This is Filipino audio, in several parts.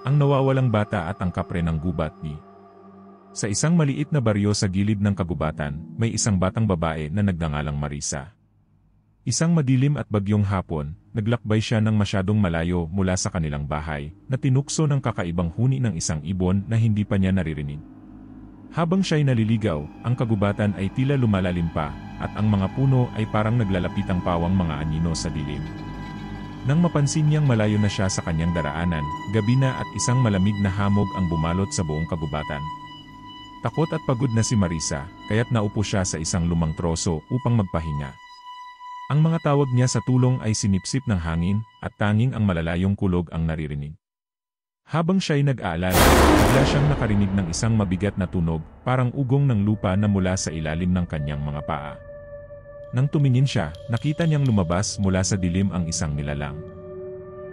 Ang nawawalang bata at ang kapre ng gubat ni. Sa isang maliit na baryo sa gilid ng kagubatan, may isang batang babae na nagngangalang Marisa. Isang madilim at bagyong hapon, naglakbay siya ng masyadong malayo mula sa kanilang bahay, na tinukso ng kakaibang huni ng isang ibon na hindi pa niya naririnig. Habang siya'y naliligaw, ang kagubatan ay tila lumalalim pa, at ang mga puno ay parang naglalapitang pawang mga anino sa dilim. Nang mapansin niyang malayo na siya sa kanyang daraanan, gabi na at isang malamig na hamog ang bumalot sa buong kagubatan. Takot at pagod na si Marisa, kaya't naupo siya sa isang lumang troso upang magpahinga. Ang mga tawag niya sa tulong ay sinipsip ng hangin, at tanging ang malalayong kulog ang naririnig. Habang siya'y nag-aalala, bigla siyang nakarinig ng isang mabigat na tunog, parang ugong ng lupa na mula sa ilalim ng kanyang mga paa. Nang tumingin siya, nakita niyang lumabas mula sa dilim ang isang nilalang.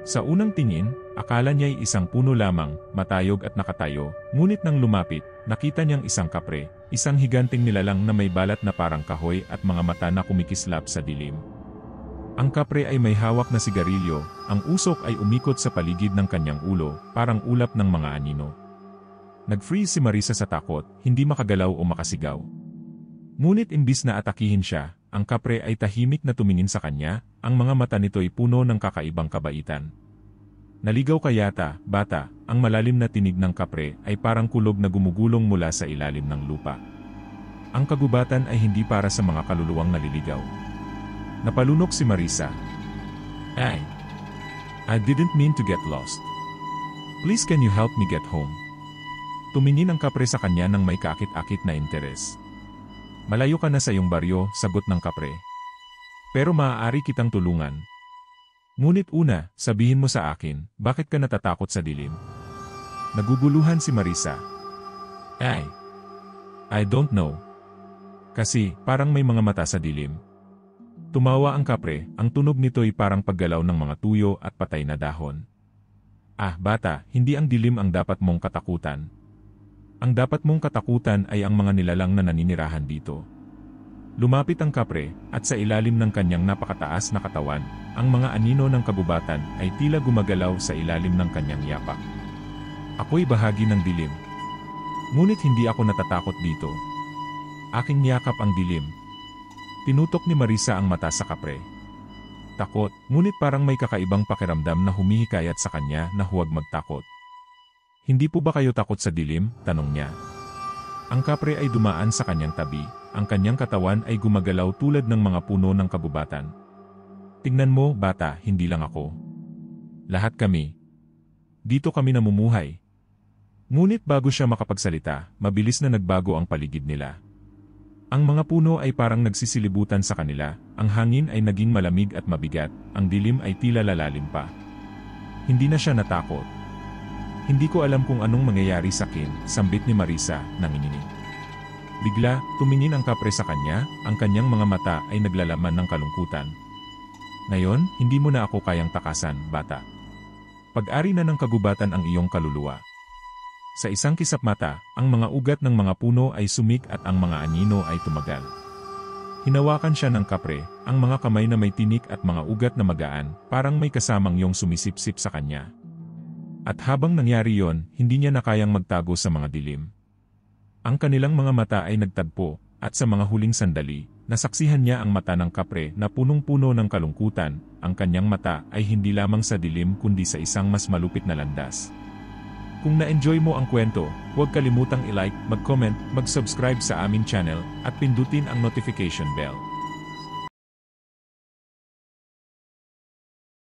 Sa unang tingin, akala niya'y isang puno lamang, matayog at nakatayo, ngunit nang lumapit, nakita niyang isang kapre, isang higanting nilalang na may balat na parang kahoy at mga mata na kumikislap sa dilim. Ang kapre ay may hawak na sigarilyo, ang usok ay umikot sa paligid ng kanyang ulo, parang ulap ng mga anino. Nag-freeze si Marisa sa takot, hindi makagalaw o makasigaw. Ngunit imbis na atakihin siya, ang kapre ay tahimik na tumingin sa kanya, ang mga mata nito'y puno ng kakaibang kabaitan. Naligaw ka yata, bata, ang malalim na tinig ng kapre ay parang kulog na gumugulong mula sa ilalim ng lupa. Ang kagubatan ay hindi para sa mga kaluluwang naliligaw. Napalunok si Marisa. I didn't mean to get lost. Please can you help me get home? Tumingin ang kapre sa kanya ng may kaakit-akit na interes. Malayo ka na sa iyong baryo, sagot ng kapre. Pero maaari kitang tulungan. Ngunit una, sabihin mo sa akin, bakit ka natatakot sa dilim? Naguguluhan si Marisa. I don't know. Kasi, parang may mga mata sa dilim. Tumawa ang kapre, ang tunog nito'y parang paggalaw ng mga tuyo at patay na dahon. Bata, hindi ang dilim ang dapat mong katakutan. Ang dapat mong katakutan ay ang mga nilalang na naninirahan dito. Lumapit ang kapre, at sa ilalim ng kanyang napakataas na katawan, ang mga anino ng kagubatan ay tila gumagalaw sa ilalim ng kanyang yapak. Ako'y bahagi ng dilim. Ngunit hindi ako natatakot dito. Aking niyakap ang dilim. Tinutok ni Marisa ang mata sa kapre. Takot, ngunit parang may kakaibang pakiramdam na humihikayat sa kanya na huwag magtakot. Hindi po ba kayo takot sa dilim? Tanong niya. Ang kapre ay dumaan sa kanyang tabi, ang kanyang katawan ay gumagalaw tulad ng mga puno ng kabubatan. Tingnan mo, bata, hindi lang ako. Lahat kami. Dito kami namumuhay. Ngunit bago siya makapagsalita, mabilis na nagbago ang paligid nila. Ang mga puno ay parang nagsisilibutan sa kanila, ang hangin ay naging malamig at mabigat, ang dilim ay tila lalalim pa. Hindi na siya natakot. Hindi ko alam kung anong mangyayari sa akin, sambit ni Marisa, nanginginig. Bigla, tumingin ang kapre sa kanya, ang kanyang mga mata ay naglalaman ng kalungkutan. Ngayon, hindi mo na ako kayang takasan, bata. Pag-ari na ng kagubatan ang iyong kaluluwa. Sa isang kisap mata, ang mga ugat ng mga puno ay sumik at ang mga anino ay tumagal. Hinawakan siya ng kapre, ang mga kamay na may tinik at mga ugat na magaan, parang may kasamang yung sumisipsip sa kanya. At habang nangyari yon, hindi niya na kayang magtago sa mga dilim. Ang kanilang mga mata ay nagtagpo, at sa mga huling sandali, nasaksihan niya ang mata ng kapre na punong-puno ng kalungkutan, ang kanyang mata ay hindi lamang sa dilim kundi sa isang mas malupit na landas. Kung na-enjoy mo ang kwento, huwag kalimutang i-like, mag-comment, mag-subscribe sa aming channel, at pindutin ang notification bell.